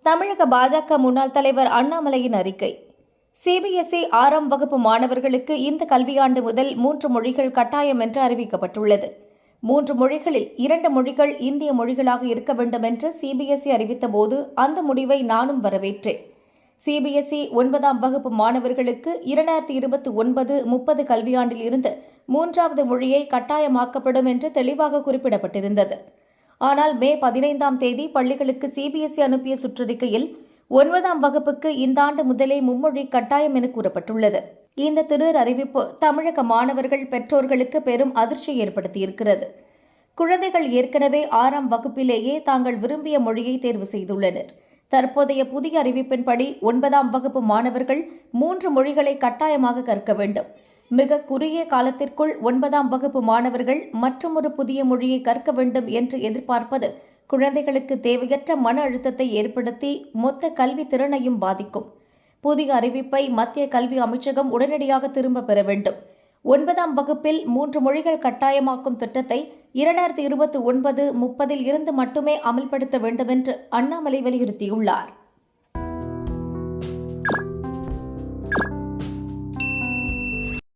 தமிழக பாஜக முன்னாள் தலைவர் அண்ணாமலையின் அறிக்கை. சிபிஎஸ்இ 6ஆம் வகுப்பு மாணவர்களுக்கு இந்த கல்வியாண்டு முதல் 3 மொழிகள் கட்டாயம் என்று அறிவிக்கப்பட்டுள்ளது. 3 மொழிகளில் 2 மொழிகள் இந்திய மொழிகளாக இருக்க வேண்டும் என்று சிபிஎஸ்இ அறிவித்தபோது அந்த முடிவை நானும் வரவேற்றேன். சிபிஎஸ்இ 9ஆம் வகுப்பு மாணவர்களுக்கு 2029-30 கல்வியாண்டில் இருந்து 3வது மொழியை கட்டாயமாக்கப்படும் என்று தெளிவாக குறிப்பிடப்பட்டிருந்தது. ஆனால் மே 15ஆம் தேதி பள்ளிகளுக்கு சிபிஎஸ்இ அனுப்பிய சுற்றறிக்கையில் 9ஆம் வகுப்புக்கு இந்த ஆண்டு முதலே மும்மொழி கட்டாயம் என கூறப்பட்டுள்ளது. இந்த திடீர் அறிவிப்பு தமிழக மாணவர்கள் பெற்றோர்களுக்கு பெரும் அதிர்ச்சியை ஏற்படுத்தியிருக்கிறது. குழந்தைகள் ஏற்கனவே 6ஆம் வகுப்பிலேயே தாங்கள் விரும்பிய மொழியை தேர்வு செய்துள்ளனர். தற்போதைய புதிய அறிவிப்பின்படி 9ஆம் வகுப்பு மாணவர்கள் 3 மொழிகளை கட்டாயமாக கற்க வேண்டும். மிக குறுகிய காலத்திற்குள் 9ஆம் வகுப்பு மாணவர்கள் மற்றொரு புதிய மொழியை கற்க வேண்டும் என்று எதிர்பார்ப்பது குழந்தைகளுக்கு தேவையற்ற மன அழுத்தத்தை ஏற்படுத்தி மொத்த கல்வி திறனையும் பாதிக்கும். புதிய அறிவிப்பை மத்திய கல்வி அமைச்சகம் உடனடியாக திரும்ப பெற வேண்டும். 9ஆம் வகுப்பில் 3 மொழிகள் கட்டாயமாக்கும் திட்டத்தை 2029-30 இருந்து மட்டுமே அமல்படுத்த வேண்டும் என்று அண்ணாமலை வலியுறுத்தியுள்ளார்.